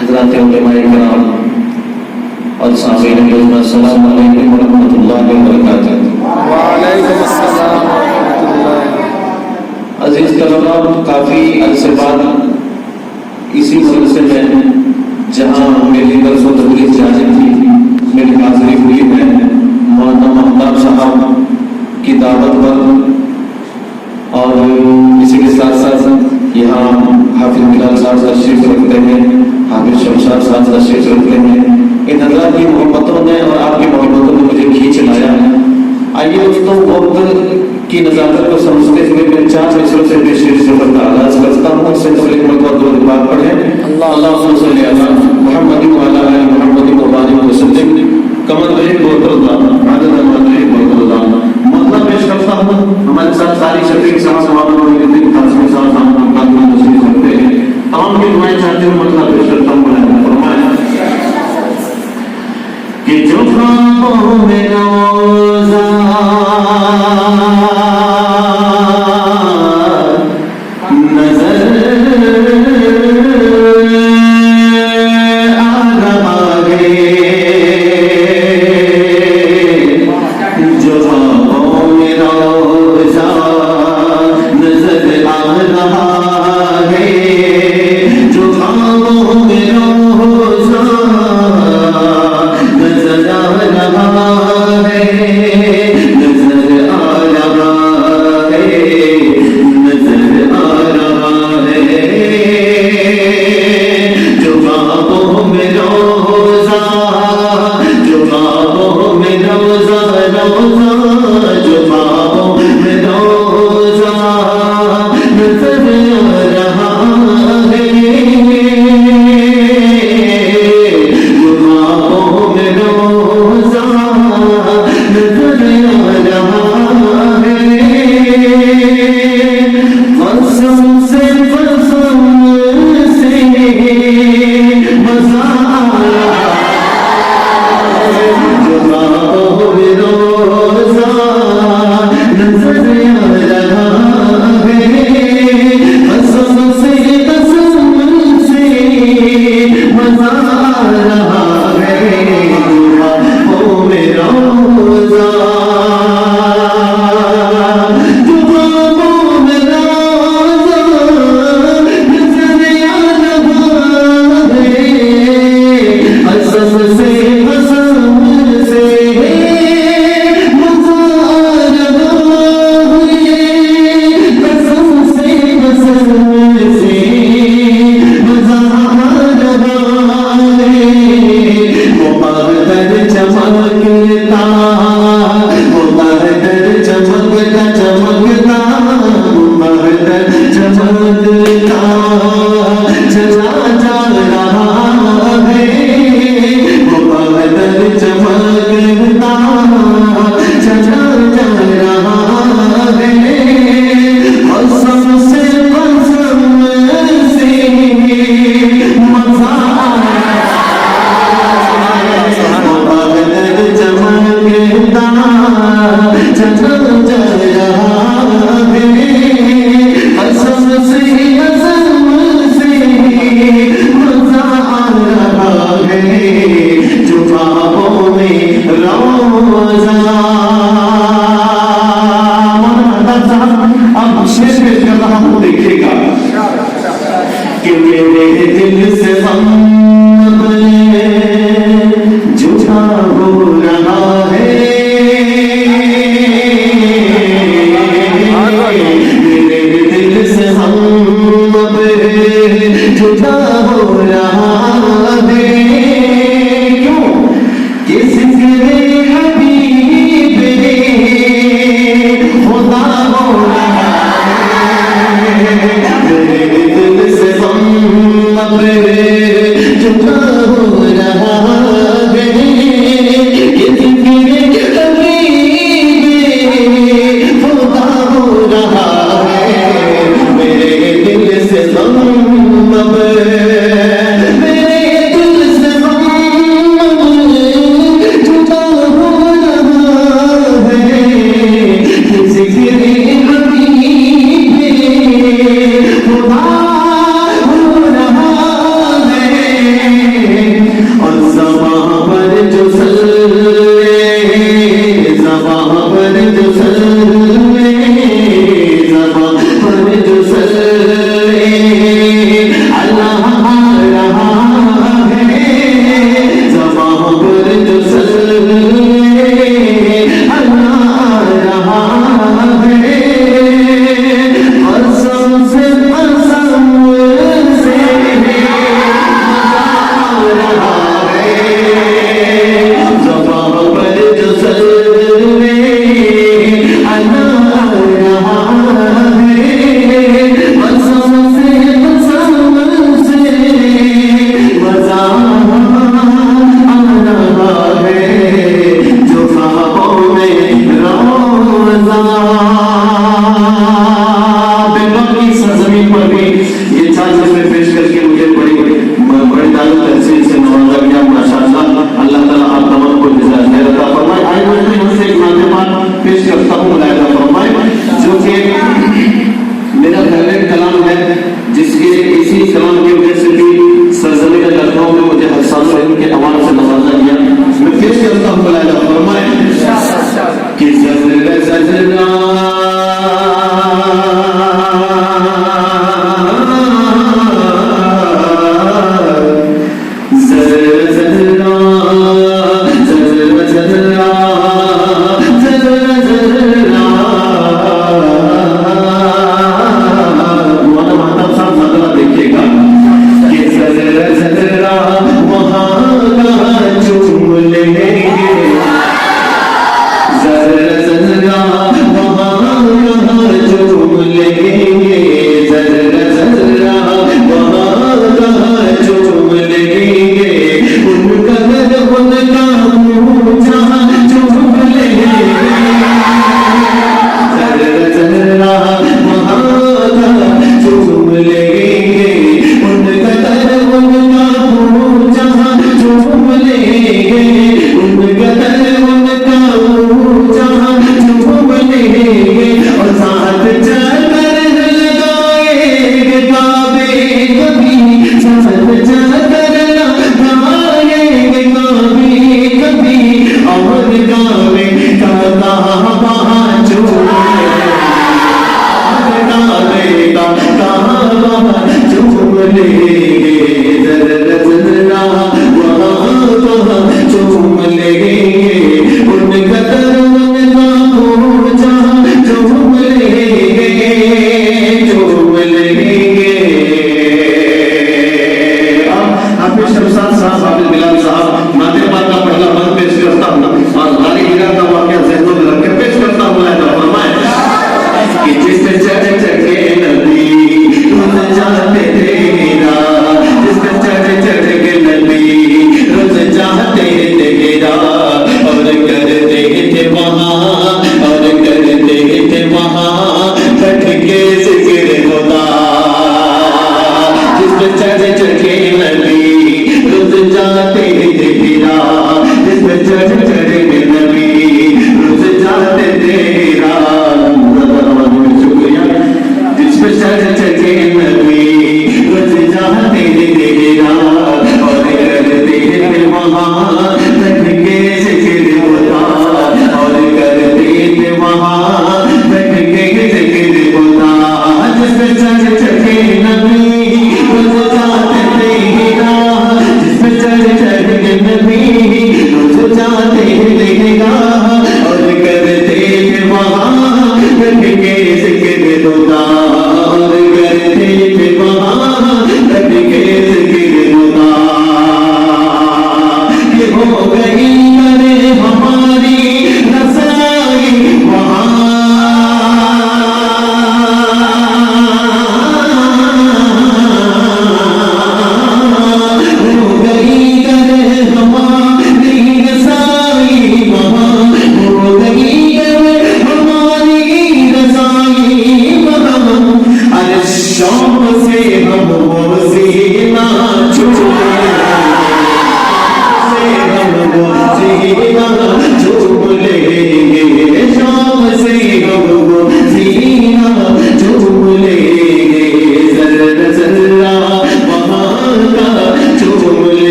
हज़रात उलमाए किराम और सामीन अस्सलामु अलैकुम व रहमतुल्लाहि व बरकातुहू। वालेकुम अस्सलाम व रहमतुल्लाह। अजीज तलबा, काफ़ी अरसे बाद इसी मदरसे में जहाँ मेरी दर्स व तदरीस जारी थी, मेरी हाज़िरी हुई है मौलाना महताब साहब की दावत पर, और इसी के साथ साथ यहाँ हाफिज बिलाल साहब तशरीफ रखते हैं, हाफिज शमशाद साहब तशरीफ रखते हैं। इन हज़रात की मोहब्बतों ने और आपकी मोहब्बतों ने मुझे खींच लाया है। आइए दोस्तों, वक्त की नज़ाकत को समझते हुए मैं 4 मिसरों से पेश का आगाज करता हूँ। इससे पहले एक मरतबा दुरूद पाक पढ़ें। अल्लाहुम्मा सल्ली अला मुहम्मद व अला आलि मुहम्मद व बारिक वसल्लिम कमा तुहिब्बु व तर्दा अदद मा तुहिब्बु व तर्दा। मतलब पेश करता हूँ, हमारे साथ सारी शफीक साहब तमाम की दुआएं चाहते हुए मतलब पेश करता हूँ। फरमाया कि जो ख्वाबों में रोज़ा नजर आ रहा है, जो ख्वाबों में रोज़ा नजर आ रहा है, जो ख्वाबों में रोज़ा नजर आ रहा है, नजर आ रहा सजदा